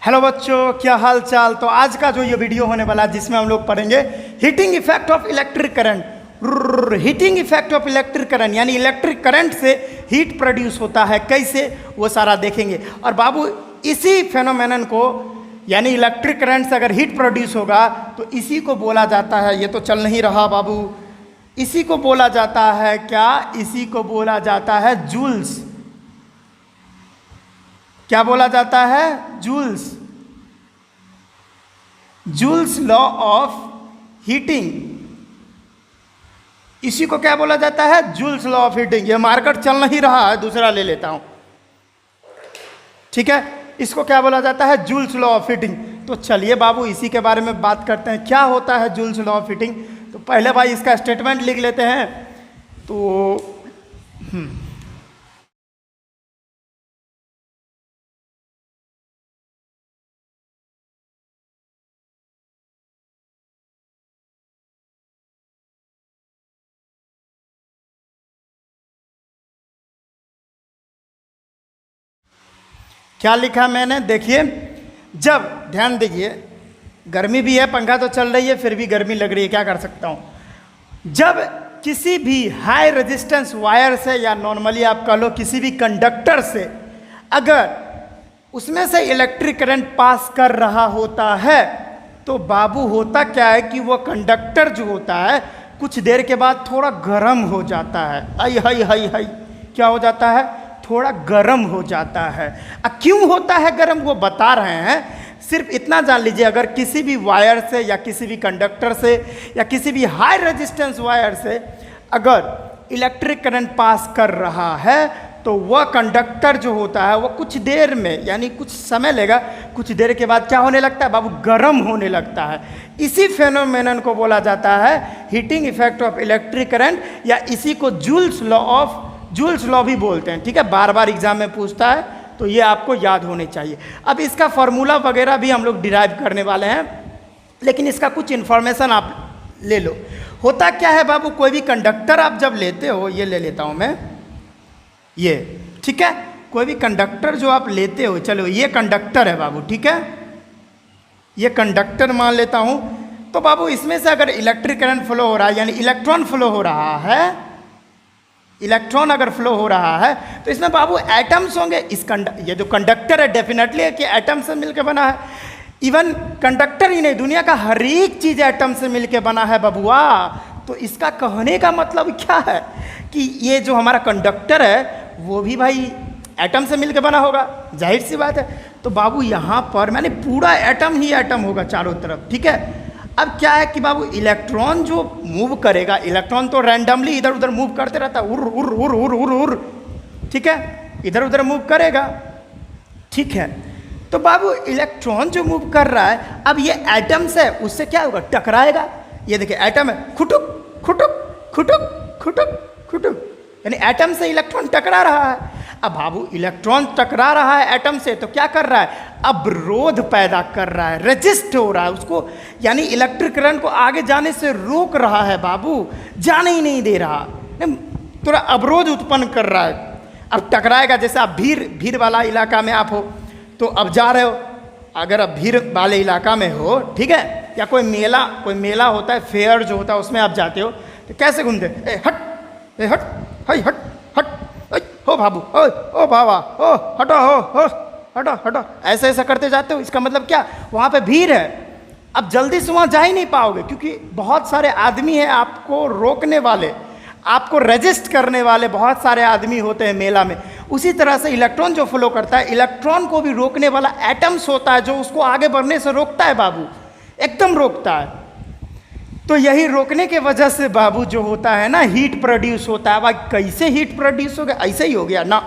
Hello बच्चों, क्या हाल चाल। तो आज का जो ये वीडियो होने वाला है जिसमें हम लोग पढ़ेंगे heating effect of electric current. Heating effect of electric current यानी इलेक्ट्रिक करंट से हीट प्रोड्यूस होता है, कैसे वो सारा देखेंगे। और बाबू इसी फेनोमेनन को यानी इलेक्ट्रिक करंट से अगर हीट प्रोड्यूस होगा तो इसी को बोला जाता है, ये तो चल नहीं रहा बाबू, इसी को बोला जाता है क्या, इसी को बोला जाता है जूल्स। क्या बोला जाता है? Joule's. Joule's law of heating, इसी को क्या बोला जाता है? Joule's law of heating. ये मार्कर चल नहीं रहा है, दूसरा ले लेता हूं, ठीक है। इसको क्या बोला जाता है? Joule's law of heating. तो चलिए बाबू इसी के बारे में बात करते हैं, क्या होता है जूल्स लॉ ऑफ हीटिंग। तो पहले भाई इसका स्टेटमेंट लिख लेते हैं। तो क्या लिखा मैंने, देखिए। जब ध्यान दीजिए, गर्मी भी है, पंखा तो चल रही है, फिर भी गर्मी लग रही है, क्या कर सकता हूँ। जब किसी भी हाई रेजिस्टेंस वायर से या नॉर्मली आप कह लो किसी भी कंडक्टर से अगर उसमें से इलेक्ट्रिक करंट पास कर रहा होता है तो बाबू होता क्या है कि वो कंडक्टर जो होता है कुछ देर के बाद थोड़ा गर्म हो जाता है। हाय हाय हाय हाय, क्या हो जाता है? थोड़ा गर्म हो जाता है। क्यों होता है गर्म, वो बता रहे हैं। सिर्फ इतना जान लीजिए, अगर किसी भी वायर से या किसी भी कंडक्टर से या किसी भी हाई रेजिस्टेंस वायर से अगर इलेक्ट्रिक करंट पास कर रहा है तो वह कंडक्टर जो होता है वो कुछ देर में यानी कुछ समय लेगा, कुछ देर के बाद क्या होने लगता है बाबू? गर्म होने लगता है। इसी फेनोमेनन को बोला जाता है heating effect of electric current, या इसी को जूल्स लॉ भी बोलते हैं, ठीक है। बार बार एग्जाम में पूछता है तो ये आपको याद होने चाहिए। अब इसका फॉर्मूला वगैरह भी हम लोग डिराइव करने वाले हैं, लेकिन इसका कुछ इन्फॉर्मेशन आप ले लो। होता क्या है बाबू, कोई भी कंडक्टर आप जब लेते हो, ये ले लेता हूं मैं, ये ठीक है। कोई भी कंडक्टर जो आप लेते हो, चलो ये कंडक्टर है बाबू, ठीक है, ये कंडक्टर मान लेता हूं। तो बाबू इसमें से अगर इलेक्ट्रिक करंट फ्लो हो रहा है यानी इलेक्ट्रॉन फ्लो हो रहा है, इलेक्ट्रॉन अगर फ्लो हो रहा है तो इसमें बाबू एटम्स होंगे। ये जो कंडक्टर है डेफिनेटली है कि एटम से मिलकर बना है। इवन कंडक्टर ही नहीं, दुनिया का हर एक चीज एटम से मिलकर बना है बबुआ। तो इसका कहने का मतलब क्या है कि ये जो हमारा कंडक्टर है वो भी भाई एटम से मिलकर बना होगा, जाहिर सी बात है। तो बाबू यहाँ पर मैंने पूरा एटम ही एटम होगा चारों तरफ, ठीक है। अब क्या है कि बाबू इलेक्ट्रॉन जो मूव करेगा, इलेक्ट्रॉन तो रैंडमली इधर उधर मूव करते रहता है, उर उर उर उर उर उर, ठीक है, इधर उधर मूव करेगा, ठीक है। तो बाबू इलेक्ट्रॉन जो मूव कर रहा है, अब ये एटम्स है, उससे क्या होगा? टकराएगा। ये देखिए एटम है, खुटुक खुटुक खुटुक खुटुक खुटुक, यानी एटम से इलेक्ट्रॉन टकरा रहा है। अब बाबू इलेक्ट्रॉन टकरा रहा है एटम से तो क्या कर रहा है? अवरोध पैदा कर रहा है, रेजिस्ट हो रहा है उसको, यानी इलेक्ट्रिक करंट को आगे जाने से रोक रहा है बाबू, जाने ही नहीं दे रहा, थोड़ा अवरोध उत्पन्न कर रहा है। अब टकराएगा, जैसे आप भीड़ वाला इलाका में आप हो तो अब जा रहे हो, अगर आप भीड़ वाले इलाका में हो, ठीक है, या कोई मेला होता है, फेयर जो होता है उसमें आप जाते हो तो कैसे घूमते? ए हट, ए हट, हई हट हट, हो बाबू, ओ बाबा, ओ हटो, हो हटो हटो, ऐसे ऐसा करते जाते हो। इसका मतलब क्या? वहाँ पे भीड़ है, अब जल्दी से वहाँ जा ही नहीं पाओगे क्योंकि बहुत सारे आदमी हैं आपको रोकने वाले, आपको रेजिस्ट करने वाले बहुत सारे आदमी होते हैं मेला में। उसी तरह से इलेक्ट्रॉन जो फ्लो करता है, इलेक्ट्रॉन को भी रोकने वाला एटम्स होता है जो उसको आगे बढ़ने से रोकता है बाबू, एकदम रोकता है। तो यही रोकने के वजह से बाबू जो होता है ना, हीट प्रोड्यूस होता है। भाई कैसे हीट प्रोड्यूस हो गया? ऐसे ही हो गया ना।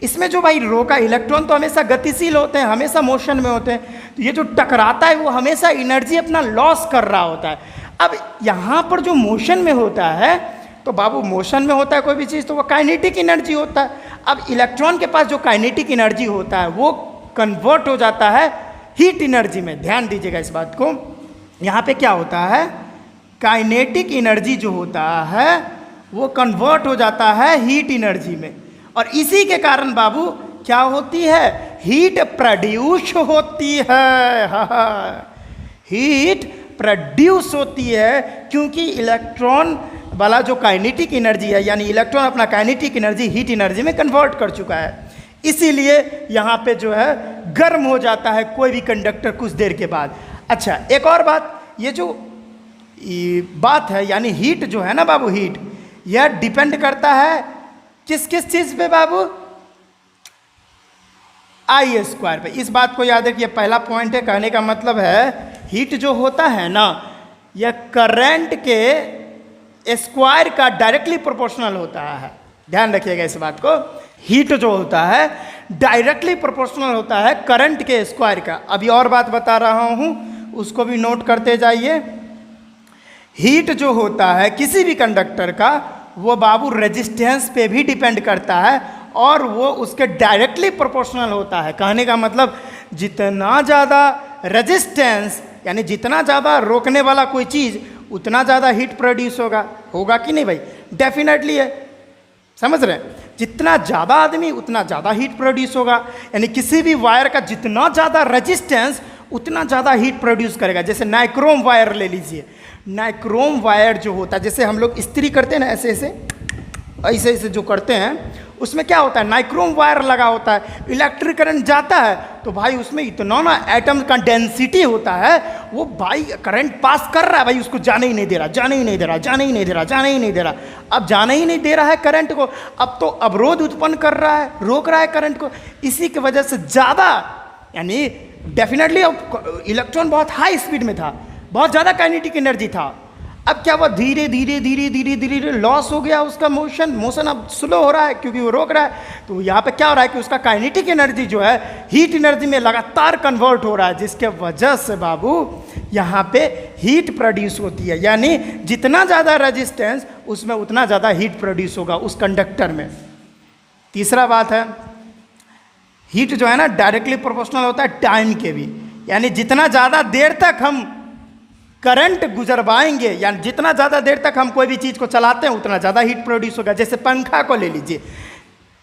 इसमें जो भाई रोका, इलेक्ट्रॉन तो हमेशा गतिशील होते हैं, हमेशा मोशन में होते हैं, तो ये जो टकराता है वो हमेशा एनर्जी अपना लॉस कर रहा होता है। अब यहाँ पर जो मोशन में होता है तो बाबू मोशन में होता है कोई भी चीज़ तो वो काइनेटिक एनर्जी होता है। अब इलेक्ट्रॉन के पास जो काइनेटिक एनर्जी होता है वो कन्वर्ट हो जाता है हीट एनर्जी में। ध्यान दीजिएगा इस बात को, यहाँ पे क्या होता है? काइनेटिक एनर्जी जो होता है वो कन्वर्ट हो जाता है हीट एनर्जी में, और इसी के कारण बाबू क्या होती है? हीट प्रोड्यूस होती है। हीट प्रोड्यूस होती है क्योंकि इलेक्ट्रॉन वाला जो काइनेटिक एनर्जी है, यानी इलेक्ट्रॉन अपना काइनेटिक एनर्जी हीट एनर्जी में कन्वर्ट कर चुका है, इसीलिए यहाँ पे जो है गर्म हो जाता है कोई भी कंडक्टर कुछ देर के बाद। अच्छा, एक और बात, ये जो बात है यानी हीट जो है ना बाबू, हीट यह डिपेंड करता है किस किस चीज़ पे बाबू? आई स्क्वायर पे। इस बात को याद रखिए, पहला पॉइंट है, कहने का मतलब है हीट जो होता है ना, यह करंट के स्क्वायर का डायरेक्टली प्रोपोर्शनल होता है। ध्यान रखिएगा इस बात को, हीट जो होता है डायरेक्टली प्रोपोर्शनल होता है करंट के स्क्वायर का। अभी और बात बता रहा हूँ, उसको भी नोट करते जाइए। हीट जो होता है किसी भी कंडक्टर का, वो बाबू रेजिस्टेंस पे भी डिपेंड करता है और वो उसके डायरेक्टली प्रोपोर्शनल होता है। कहने का मतलब जितना ज़्यादा रेजिस्टेंस यानी जितना ज़्यादा रोकने वाला कोई चीज़, उतना ज़्यादा हीट प्रोड्यूस होगा कि नहीं भाई? डेफिनेटली है, समझ रहे हैं? जितना ज़्यादा आदमी उतना ज़्यादा हीट प्रोड्यूस होगा। यानी किसी भी वायर का जितना ज़्यादा रेजिस्टेंस उतना ज़्यादा हीट प्रोड्यूस करेगा। जैसे नाइक्रोम वायर ले लीजिए, नाइक्रोम वायर जो होता है, जैसे हम लोग इस्त्री करते हैं ना, ऐसे ऐसे ऐसे ऐसे जो करते हैं, उसमें क्या होता है, नाइक्रोम वायर लगा होता है। इलेक्ट्रिक करंट जाता है तो भाई उसमें इतना ना एटम का डेंसिटी होता है, वो भाई करंट पास कर रहा है भाई, उसको जाने ही नहीं दे रहा, जाने ही नहीं दे रहा, जाने ही नहीं दे रहा, जाने ही नहीं दे रहा। अब जाने ही नहीं दे रहा है करंट को, अब तो अवरोध उत्पन्न कर रहा है, रोक रहा है करंट को। इसी की वजह से ज़्यादा, यानी डेफिनेटली इलेक्ट्रॉन बहुत हाई स्पीड में था, बहुत ज़्यादा काइनेटिक एनर्जी था। अब क्या हुआ, धीरे धीरे धीरे धीरे धीरे लॉस हो गया उसका मोशन अब स्लो हो रहा है क्योंकि वो रोक रहा है। तो यहाँ पे क्या हो रहा है कि उसका काइनेटिक एनर्जी जो है हीट एनर्जी में लगातार कन्वर्ट हो रहा है, जिसके वजह से बाबू यहाँ पे हीट प्रोड्यूस होती है। यानी जितना ज़्यादा रेजिस्टेंस उसमें उतना ज़्यादा हीट प्रोड्यूस होगा उस कंडक्टर में। तीसरा बात है, हीट जो है ना डायरेक्टली प्रोपोर्शनल होता है टाइम के भी। यानी जितना ज़्यादा देर तक हम करंट गुजरवाएंगे, यानी जितना ज़्यादा देर तक हम कोई भी चीज़ को चलाते हैं उतना ज़्यादा हीट प्रोड्यूस होगा। जैसे पंखा को ले लीजिए,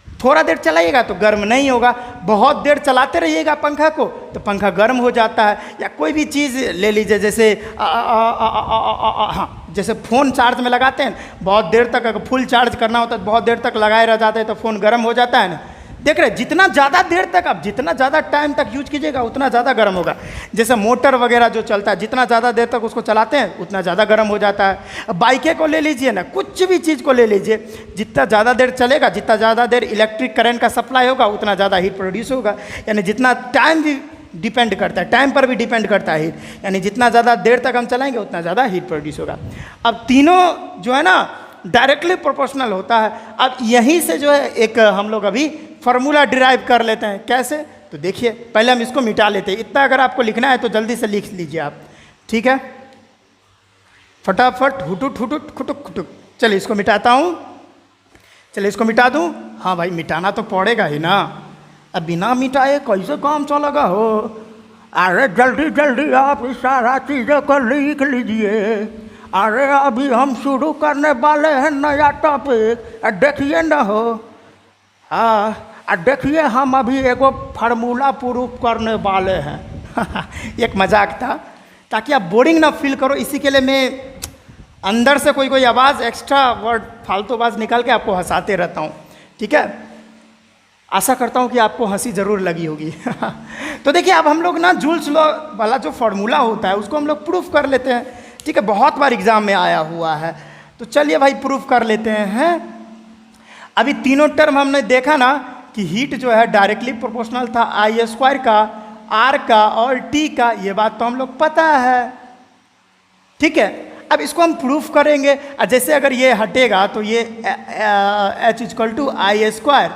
थोड़ा देर चलाइएगा तो गर्म नहीं होगा, बहुत देर चलाते रहिएगा पंखा को तो पंखा गर्म हो जाता है। या कोई भी चीज़ ले लीजिए, जैसे हाँ, जैसे फ़ोन चार्ज में लगाते हैं, बहुत देर तक अगर फुल चार्ज करना होता है तो बहुत देर तक लगाए रह जाते हैं तो फ़ोन गर्म हो जाता है ना। देख रहे, जितना ज़्यादा देर तक आप जितना ज़्यादा टाइम तक यूज कीजिएगा उतना ज़्यादा गर्म होगा। जैसे मोटर वगैरह जो चलता है, जितना ज़्यादा देर तक उसको चलाते हैं उतना ज़्यादा गर्म हो जाता है। अब बाइकें को ले लीजिए ना, कुछ भी चीज़ को ले लीजिए, जितना ज़्यादा देर चलेगा, जितना ज़्यादा देर इलेक्ट्रिक करंट का सप्लाई होगा उतना ज़्यादा हीट प्रोड्यूस होगा। यानी जितना टाइम भी डिपेंड करता है, टाइम पर भी डिपेंड करता है हीट, यानी जितना ज़्यादा देर तक हम चलाएंगे उतना ज़्यादा हीट प्रोड्यूस होगा। अब तीनों जो है ना डायरेक्टली प्रोपोर्शनल होता है। अब यहीं से जो है एक हम लोग अभी फार्मूला डिराइव कर लेते हैं। कैसे? तो देखिए, पहले हम इसको मिटा लेते हैं। इतना अगर आपको लिखना है तो जल्दी से लिख लीजिए आप, ठीक है? फटाफट हुटुट हुटुट खुटुक खुटुक। चलिए इसको मिटाता हूँ, चलिए इसको मिटा दूँ। हाँ भाई, मिटाना तो पड़ेगा ही ना, अब बिना मिटाए कैसे काम चलेगा हो। अरे जल्दी जल्दी आप इस सारा चीज़ों को लिख लीजिए। अरे अभी हम शुरू करने वाले हैं नया टॉपिक, देखिए ना हो। हाँ, देखिए हम अभी एगो फार्मूला प्रूफ करने वाले हैं। एक मजाक था ताकि आप बोरिंग ना फील करो, इसी के लिए मैं अंदर से कोई आवाज़ एक्स्ट्रा वर्ड फालतू आवाज़ निकाल के आपको हंसाते रहता हूँ, ठीक है? आशा करता हूँ कि आपको हंसी ज़रूर लगी होगी। तो देखिए, अब हम लोग ना जूल्स लॉ वाला जो फार्मूला होता है उसको हम लोग प्रूफ कर लेते हैं, ठीक है? बहुत बार एग्जाम में आया हुआ है, तो चलिए भाई प्रूफ कर लेते हैं। अभी तीनों टर्म हमने देखा ना कि हीट जो है डायरेक्टली प्रोपोर्शनल था आई स्क्वायर का, आर का और टी का, ये बात तो हम लोग पता है, ठीक है? अब इसको हम प्रूफ करेंगे। जैसे अगर ये हटेगा तो ये H equal to I square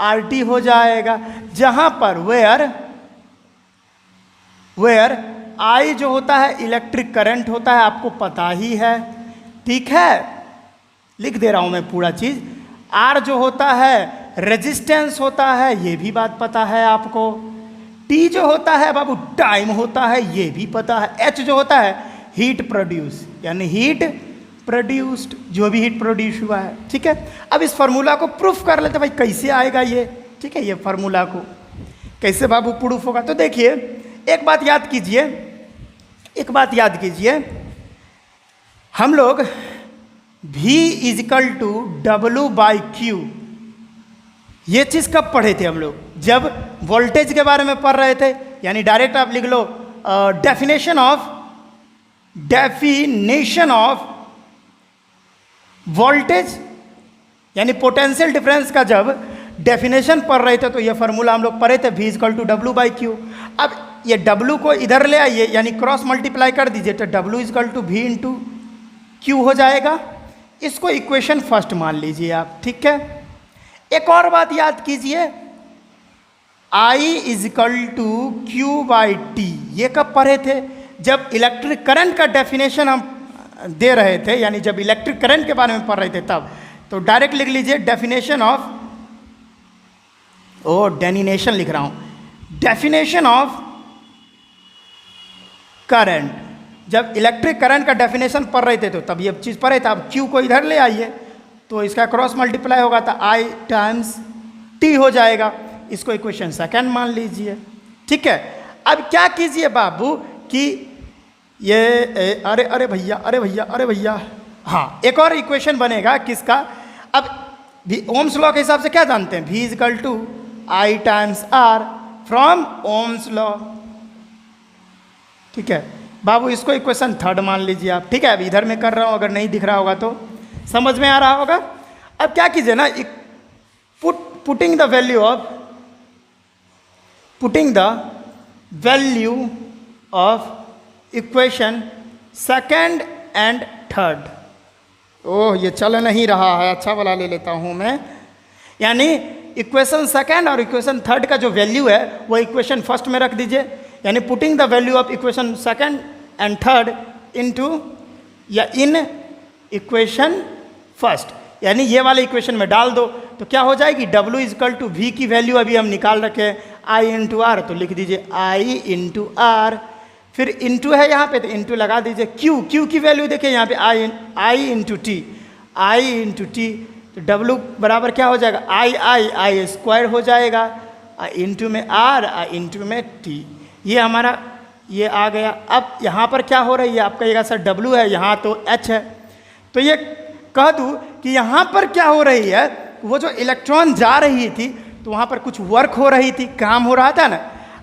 R T हो जाएगा, जहाँ पर वेयर आई जो होता है इलेक्ट्रिक करंट होता है, आपको पता ही है, ठीक है? लिख दे रहा हूँ मैं पूरा चीज़। आर जो होता है रेजिस्टेंस होता है, ये भी बात पता है आपको। टी जो होता है बाबू टाइम होता है, ये भी पता है। एच जो होता है हीट प्रोड्यूस, यानी हीट प्रोड्यूस्ड, जो भी हीट प्रोड्यूस हुआ है, ठीक है? अब इस फार्मूला को प्रूफ कर लेते भाई, कैसे आएगा ये, ठीक है? ये फार्मूला को कैसे बाबू प्रूफ होगा? तो देखिए एक बात याद कीजिए, हम लोग V इजिकल टू W/Q ये चीज़ कब पढ़े थे हम लोग? जब वोल्टेज के बारे में पढ़ रहे थे। यानी डायरेक्ट आप लिख लो डेफिनेशन ऑफ वोल्टेज यानी पोटेंशियल डिफरेंस का जब डेफिनेशन पढ़ रहे थे तो ये फार्मूला हम लोग पढ़े थे V इजिकल टू W/Q। अब ये W को इधर ले आइए यानी क्रॉस मल्टीप्लाई कर दीजिए तो W equal to V into Q हो जाएगा। इसको इक्वेशन फर्स्ट मान लीजिए आप, ठीक है। एक और बात याद कीजिए, I इजिकल टू Q/T ये कब पढ़े थे? जब इलेक्ट्रिक करंट का डेफिनेशन हम दे रहे थे, यानी जब इलेक्ट्रिक करंट के बारे में पढ़ रहे थे तब। तो डायरेक्ट लिख लीजिए डेफिनेशन ऑफ करंट। जब इलेक्ट्रिक करंट का डेफिनेशन पढ़ रहे थे तो तब ये चीज़ पढ़े थे। अब Q को इधर ले आइए तो इसका क्रॉस मल्टीप्लाई होगा तो I टाइम्स T हो जाएगा। इसको इक्वेशन सेकंड मान लीजिए, ठीक है। अब क्या कीजिए बाबू कि ये अरे भैया हाँ, एक और इक्वेशन बनेगा किसका? अब ओम्स लॉ के हिसाब से क्या जानते हैं? V equal to I times R from Ohm's law, ठीक है बाबू। इसको इक्वेशन थर्ड मान लीजिए आप, ठीक है। अब इधर मैं कर रहा हूँ, अगर नहीं दिख रहा होगा तो समझ में आ रहा होगा। अब क्या कीजिए ना, putting the value of equation second and third. ओह ये चल नहीं रहा है, अच्छा वाला ले लेता हूँ मैं। यानी इक्वेशन सेकंड और इक्वेशन थर्ड का जो वैल्यू है वो इक्वेशन फर्स्ट में रख दीजिए। यानी putting the value of equation second and third in equation first, यानी ये वाले इक्वेशन में डाल दो तो क्या हो जाएगी? W इजिकल टू V की वैल्यू अभी हम निकाल रखे हैं I इंटू R, तो लिख दीजिए I इंटू R, फिर इंटू है यहाँ पे तो इंटू लगा दीजिए। Q की वैल्यू देखिए यहाँ पे I इंटू T, तो W बराबर क्या हो जाएगा? I स्क्वायर हो जाएगा, इंटू में R इंटू में T, ये हमारा ये आ गया। अब यहाँ पर क्या हो रही है? आप कहिएगा सर W है, यहाँ तो H है, तो ये कह दूँ कि यहाँ पर क्या हो रही है? वो जो इलेक्ट्रॉन जा रही थी तो वहाँ पर कुछ वर्क हो रही थी, काम हो रहा था ना।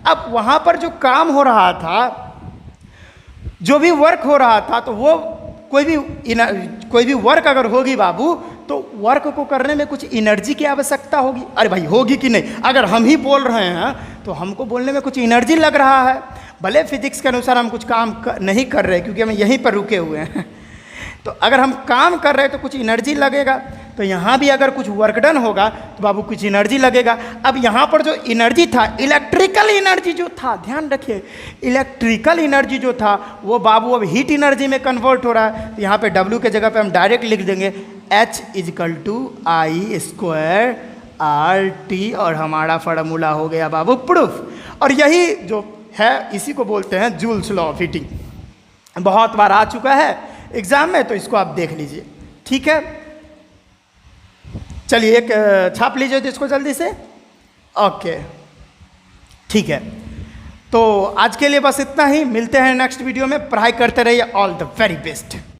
अब वहाँ पर जो काम हो रहा था, जो भी वर्क हो रहा था, तो वो कोई भी वर्क अगर होगी बाबू तो वर्क को करने में कुछ एनर्जी की आवश्यकता होगी। अरे भाई होगी कि नहीं? अगर हम ही बोल रहे हैं तो हमको बोलने में कुछ एनर्जी लग रहा है। भले फिजिक्स के अनुसार हम कुछ काम नहीं कर रहे क्योंकि हम यहीं पर रुके हुए हैं, तो अगर हम काम कर रहे हैं तो कुछ एनर्जी लगेगा। तो यहाँ भी अगर कुछ वर्क डन होगा तो बाबू कुछ एनर्जी लगेगा। अब यहाँ पर जो एनर्जी था, इलेक्ट्रिकल एनर्जी जो था, ध्यान रखिए, इलेक्ट्रिकल एनर्जी जो था वो बाबू अब हीट एनर्जी में कन्वर्ट हो रहा है। तो यहाँ पे W के जगह पे हम डायरेक्ट लिख देंगे H equal to I square RT, और हमारा फार्मूला हो गया बाबू प्रूफ। और यही जो है इसी को बोलते हैं जूल्स लॉ ऑफ हीटिंग। बहुत बार आ चुका है एग्जाम में, तो इसको आप देख लीजिए, ठीक है। चलिए एक छाप लीजिए इसको जल्दी से, ओके ठीक है। तो आज के लिए बस इतना ही, मिलते हैं नेक्स्ट वीडियो में। पढ़ाई करते रहिए, ऑल द वेरी बेस्ट।